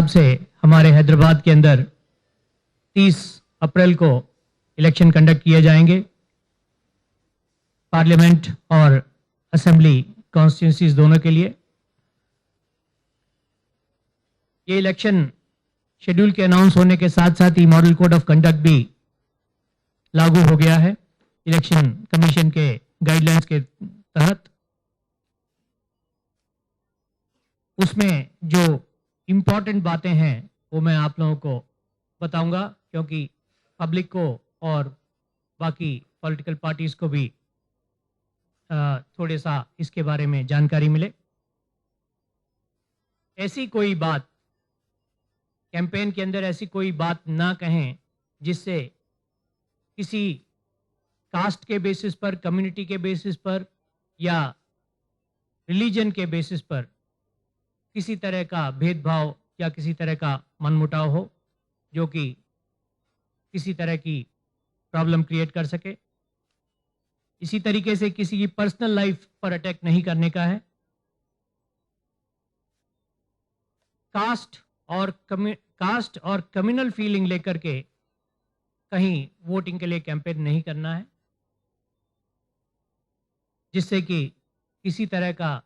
हिसाब से हमारे हैदराबाद के अंदर 30 अप्रैल को इलेक्शन कंडक्ट किए जाएंगे। पार्लियामेंट और असेंबली कॉन्स्टिट्यूंसीज दोनों के लिए ये इलेक्शन शेड्यूल के अनाउंस होने के साथ साथ ही मॉडल कोड ऑफ कंडक्ट भी लागू हो गया है इलेक्शन कमीशन के गाइडलाइंस के तहत। उसमें जो इम्पोर्टेंट बातें हैं वो मैं आप लोगों को बताऊंगा, क्योंकि पब्लिक को और बाकी पॉलिटिकल पार्टीज को भी थोड़े सा इसके बारे में जानकारी मिले। ऐसी कोई बात कैंपेन के अंदर ऐसी कोई बात ना कहें जिससे किसी कास्ट के बेसिस पर, कम्युनिटी के बेसिस पर या रिलीजन के बेसिस पर किसी तरह का भेदभाव या किसी तरह का मनमुटाव हो जो कि किसी तरह की प्रॉब्लम क्रिएट कर सके। इसी तरीके से किसी की पर्सनल लाइफ पर अटैक नहीं करने का है। कास्ट और कम्युनल फीलिंग लेकर के कहीं वोटिंग के लिए कैंपेन नहीं करना है जिससे कि किसी तरह का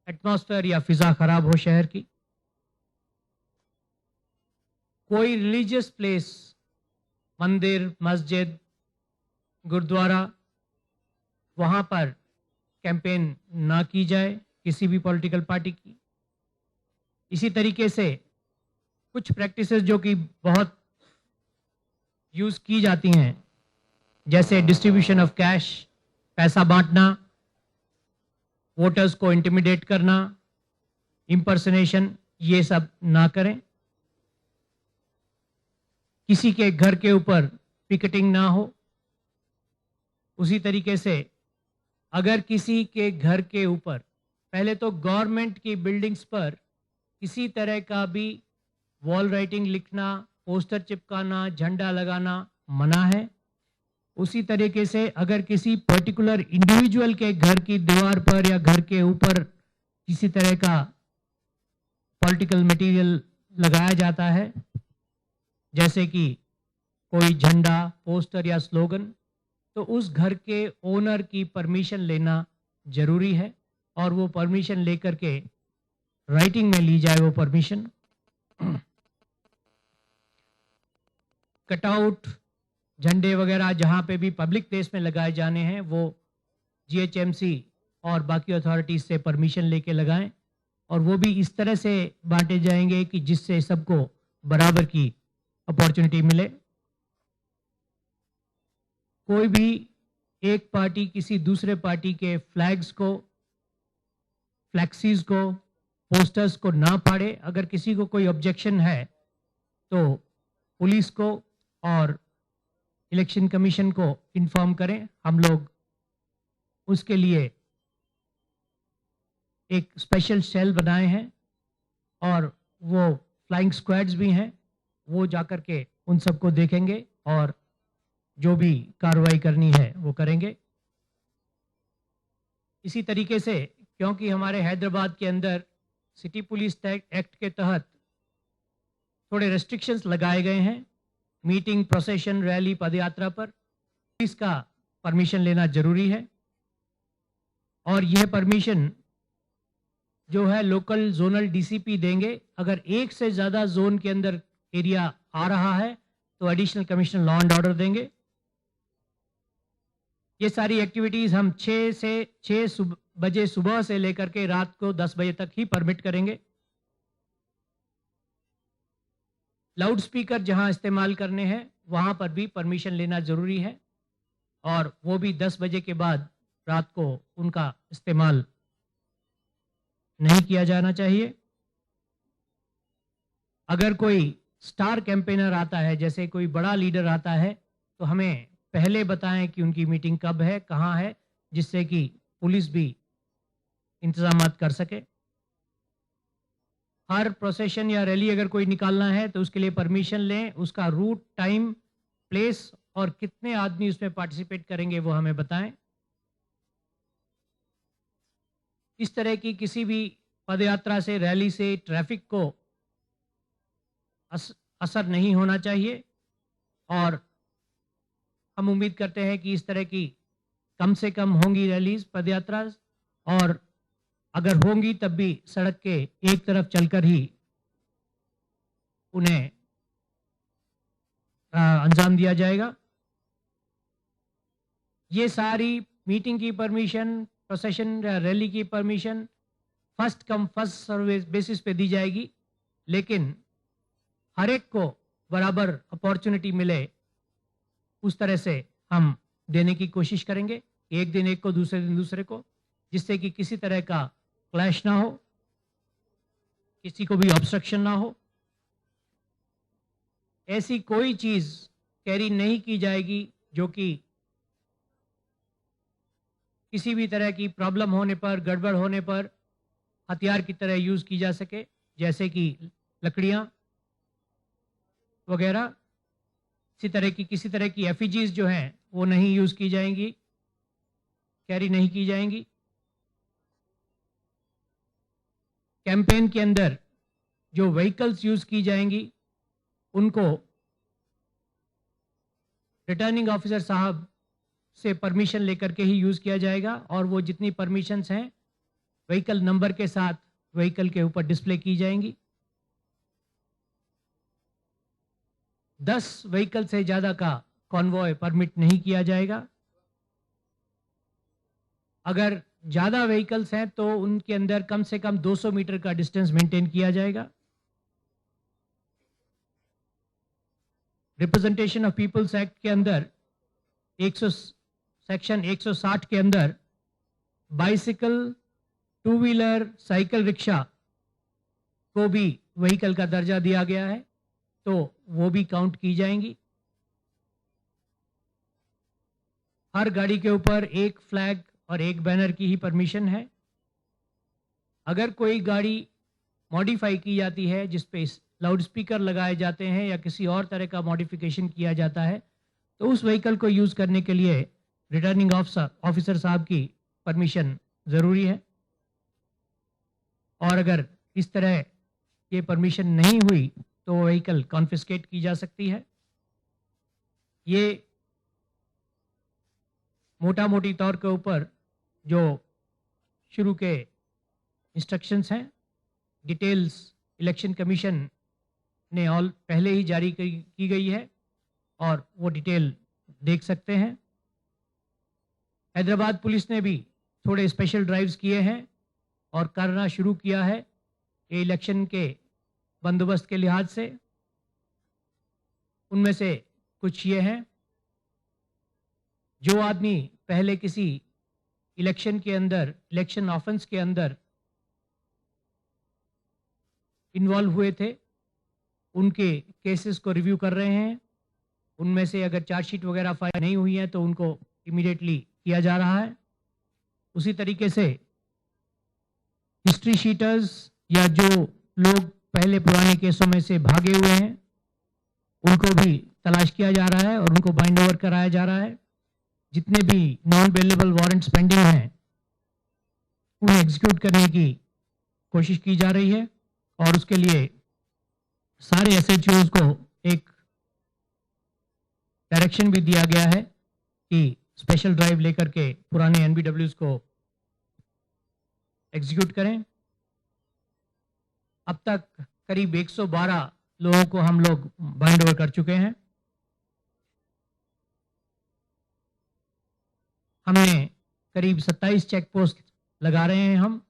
एटमॉस्फेयर या फिजा खराब हो शहर की। कोई रिलीजियस प्लेस, मंदिर, मस्जिद, गुरुद्वारा, वहां पर कैंपेन ना की जाए किसी भी पॉलिटिकल पार्टी की। इसी तरीके से कुछ प्रैक्टिसेस जो कि बहुत यूज की जाती हैं, जैसे डिस्ट्रीब्यूशन ऑफ कैश, पैसा बांटना, वोटर्स को इंटिमिडेट करना, इंपर्सनेशन, ये सब ना करें। किसी के घर के ऊपर पिकेटिंग ना हो। उसी तरीके से अगर किसी के घर के ऊपर, पहले तो गवर्नमेंट की बिल्डिंग्स पर किसी तरह का भी वॉल राइटिंग लिखना, पोस्टर चिपकाना, झंडा लगाना मना है। उसी तरीके से अगर किसी पर्टिकुलर इंडिविजुअल के घर की दीवार पर या घर के ऊपर किसी तरह का पॉलिटिकल मटेरियल लगाया जाता है, जैसे कि कोई झंडा, पोस्टर या स्लोगन, तो उस घर के ओनर की परमिशन लेना जरूरी है और वो परमिशन लेकर के राइटिंग में ली जाए वो परमिशन। कटआउट, झंडे वगैरह जहां पे भी पब्लिक प्लेस में लगाए जाने हैं वो जीएचएमसी और बाकी अथॉरिटीज से परमिशन लेके लगाएं और वो भी इस तरह से बांटे जाएंगे कि जिससे सबको बराबर की अपॉर्चुनिटी मिले। कोई भी एक पार्टी किसी दूसरे पार्टी के फ्लैग्स को, फ्लैक्सीज को, पोस्टर्स को ना फाड़े। अगर किसी को कोई ऑब्जेक्शन है तो पुलिस को और इलेक्शन कमीशन को इन्फॉर्म करें। हम लोग उसके लिए एक स्पेशल सेल बनाए हैं और वो फ्लाइंग स्क्वाड्स भी हैं, वो जाकर के उन सबको देखेंगे और जो भी कार्रवाई करनी है वो करेंगे। इसी तरीके से क्योंकि हमारे हैदराबाद के अंदर सिटी पुलिस एक्ट के तहत थोड़े रेस्ट्रिक्शंस लगाए गए हैं, मीटिंग, प्रोसेशन, रैली, पदयात्रा पर पुलिस का परमिशन लेना जरूरी है और यह परमिशन जो है लोकल जोनल डीसीपी देंगे। अगर एक से ज्यादा जोन के अंदर एरिया आ रहा है तो additional commissioner law and order देंगे। ये सारी एक्टिविटीज हम 6 बजे सुबह से लेकर के रात को 10 बजे तक ही परमिट करेंगे। लाउड स्पीकर जहां इस्तेमाल करने हैं वहां पर भी परमिशन लेना जरूरी है और वो भी 10 बजे के बाद रात को उनका इस्तेमाल नहीं किया जाना चाहिए। अगर कोई स्टार कैंपेनर आता है, जैसे कोई बड़ा लीडर आता है, तो हमें पहले बताएं कि उनकी मीटिंग कब है, कहां है, जिससे कि पुलिस भी इंतजाम कर सके। हर प्रोसेशन या रैली अगर कोई निकालना है तो उसके लिए परमिशन लें, उसका रूट, टाइम, प्लेस और कितने आदमी उसमें पार्टिसिपेट करेंगे वो हमें बताएं। इस तरह की किसी भी पदयात्रा से, रैली से ट्रैफिक को असर नहीं होना चाहिए और हम उम्मीद करते हैं कि इस तरह की कम से कम होंगी रैलीज, पदयात्रा, और अगर होंगी तब भी सड़क के एक तरफ चलकर ही उन्हें अंजाम दिया जाएगा। ये सारी मीटिंग की परमिशन, प्रोसेशन या रैली की permission first come first service basis पे दी जाएगी, लेकिन हर एक को बराबर अपॉर्चुनिटी मिले उस तरह से हम देने की कोशिश करेंगे, एक दिन एक को, दूसरे दिन दूसरे को, जिससे कि किसी तरह का क्लैश ना हो, किसी को भी ऑब्स्ट्रक्शन ना हो। ऐसी कोई चीज कैरी नहीं की जाएगी जो कि किसी भी तरह की प्रॉब्लम होने पर, गड़बड़ होने पर हथियार की तरह यूज की जा सके, जैसे कि लकड़ियां वगैरह। किसी तरह की एफिजीज जो हैं वो नहीं यूज की जाएंगी, कैरी नहीं की जाएंगी। कैंपेन के अंदर जो व्हीकल्स यूज की जाएंगी उनको रिटर्निंग ऑफिसर साहब से परमिशन लेकर के ही यूज किया जाएगा, और वो जितनी परमिशंस हैं व्हीकल नंबर के साथ व्हीकल के ऊपर डिस्प्ले की जाएंगी। 10 व्हीकल से ज्यादा का कॉन्वॉय परमिट नहीं किया जाएगा। अगर ज्यादा व्हीकल्स हैं तो उनके अंदर कम से कम 200 मीटर का डिस्टेंस मेंटेन किया जाएगा। रिप्रेजेंटेशन ऑफ पीपल्स एक्ट के अंदर सेक्शन 160 के अंदर bicycle, two wheeler, cycle rickshaw को भी व्हीकल का दर्जा दिया गया है, तो वो भी काउंट की जाएंगी। हर गाड़ी के ऊपर एक फ्लैग और एक बैनर की ही परमिशन है। अगर कोई गाड़ी मॉडिफाई की जाती है जिसपे लाउड स्पीकर लगाए जाते हैं या किसी और तरह का मॉडिफिकेशन किया जाता है, तो उस व्हीकल को यूज करने के लिए रिटर्निंग ऑफिसर साहब की परमिशन जरूरी है। और अगर इस तरह ये परमिशन नहीं हुई तो व्हीकल कॉन्फिस्केट की जा सकती है। ये मोटा मोटी तौर के ऊपर जो शुरू के इंस्ट्रक्शंस हैं, डिटेल्स इलेक्शन कमीशन ने पहले ही जारी की गई है और वो डिटेल देख सकते हैं। हैदराबाद पुलिस ने भी थोड़े स्पेशल ड्राइव्स किए हैं और करना शुरू किया है ये इलेक्शन के बंदोबस्त के लिहाज से। उनमें से कुछ ये हैं, जो आदमी पहले किसी इलेक्शन के अंदर, इलेक्शन ऑफेंस के अंदर इन्वॉल्व हुए थे, उनके केसेस को रिव्यू कर रहे हैं। उनमें से अगर चार्जशीट वगैरह फाइल नहीं हुई है तो उनको इमीडिएटली किया जा रहा है। उसी तरीके से हिस्ट्री शीटर्स या जो लोग पहले पुराने केसों में से भागे हुए हैं उनको भी तलाश किया जा रहा है और उनको बाइंड ओवर कराया जा रहा है। जितने भी नॉन बेलेबल वारंट्स पेंडिंग हैं उन्हें एग्जीक्यूट करने की कोशिश की जा रही है और उसके लिए सारे एसएचओज को एक डायरेक्शन भी दिया गया है कि स्पेशल ड्राइव लेकर के पुराने एनबीडब्ल्यूज को एग्जीक्यूट करें। अब तक करीब 112 लोगों को हम लोग बाइंड ओवर कर चुके हैं। हमने करीब 27 चेक पोस्ट लगा रहे हैं हम,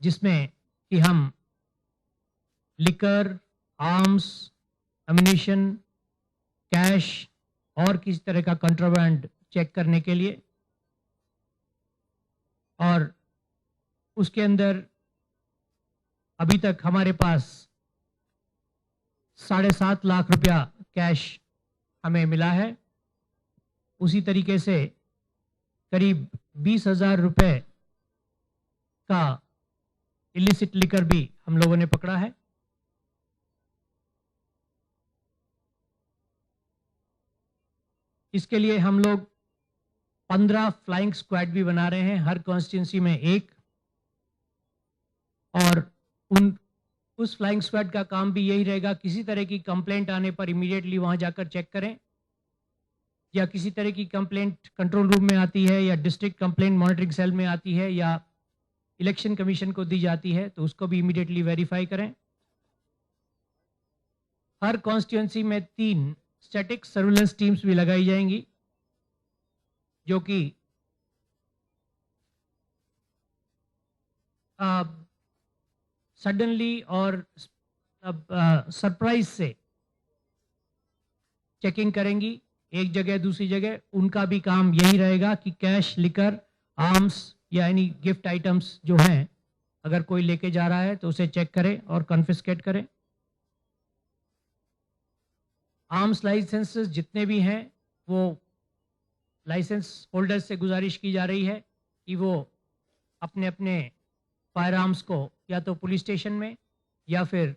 जिसमें कि हम लिकर, आर्म्स, एम्युनिशन, कैश और किसी तरह का कंट्राबैंड चेक करने के लिए, और उसके अंदर अभी तक हमारे पास 7.5 लाख रुपया कैश हमें मिला है। उसी तरीके से करीब 20,000 रुपए का इलिसिट लिकर भी हम लोगों ने पकड़ा है। इसके लिए हम लोग 15 फ्लाइंग स्क्वाड भी बना रहे हैं, हर कॉन्स्टिट्यूंसी में एक, और उन उस फ्लाइंग स्क्वाड का काम भी यही रहेगा, किसी तरह की कंप्लेंट आने पर इमीडिएटली वहां जाकर चेक करें, या किसी तरह की कंप्लेंट कंट्रोल रूम में आती है या डिस्ट्रिक्ट कंप्लेंट मॉनिटरिंग सेल में आती है या इलेक्शन कमीशन को दी जाती है तो उसको भी इमीडिएटली वेरीफाई करें। हर कॉन्स्टिट्यूंसी में 3 स्टैटिक सर्विलेंस टीम्स भी लगाई जाएंगी जो कि सडनली और सरप्राइज से चेकिंग करेंगी एक जगह दूसरी जगह। उनका भी काम यही रहेगा कि कैश, लिकर, आर्म्स या एनी गिफ्ट आइटम्स जो हैं अगर कोई लेके जा रहा है तो उसे चेक करें और कॉन्फिस्केट करें। आर्म्स लाइसेंसेस जितने भी हैं वो लाइसेंस होल्डर से गुजारिश की जा रही है कि वो अपने अपने फायर आर्म्स को या तो पुलिस स्टेशन में या फिर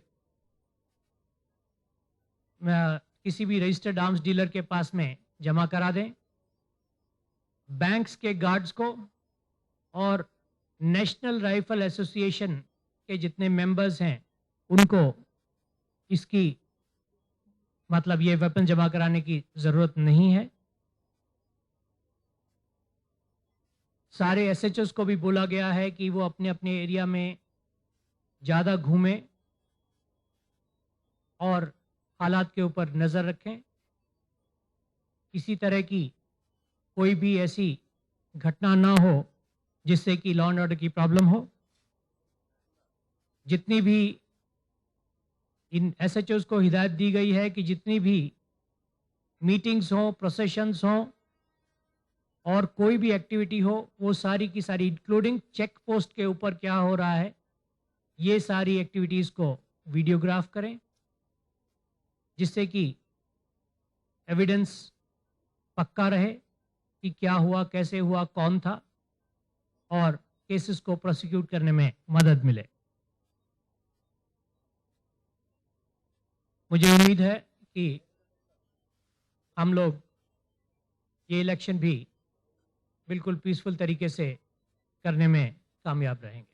किसी भी रजिस्टर्ड आर्म्स डीलर के पास में जमा करा दें। बैंक्स के गार्ड्स को और नेशनल राइफल एसोसिएशन के जितने मेंबर्स हैं उनको इसकी मतलब ये वेपन जमा कराने की जरूरत नहीं है। सारे एसएचओस को भी बोला गया है कि वो अपने अपने एरिया में ज़्यादा घूमें और हालात के ऊपर नज़र रखें। किसी तरह की कोई भी ऐसी घटना ना हो जिससे कि लॉ एंड ऑर्डर की प्रॉब्लम हो। जितनी भी इन एसएचओस को हिदायत दी गई है कि जितनी भी मीटिंग्स हों, प्रोसेशंस हों और कोई भी एक्टिविटी हो वो सारी की सारी इंक्लूडिंग चेक पोस्ट के ऊपर क्या हो रहा है ये सारी एक्टिविटीज़ को वीडियोग्राफ करें जिससे कि एविडेंस पक्का रहे कि क्या हुआ, कैसे हुआ, कौन था और केसेस को प्रोसिक्यूट करने में मदद मिले। मुझे उम्मीद है कि हम लोग ये इलेक्शन भी बिल्कुल पीसफुल तरीके से करने में कामयाब रहेंगे।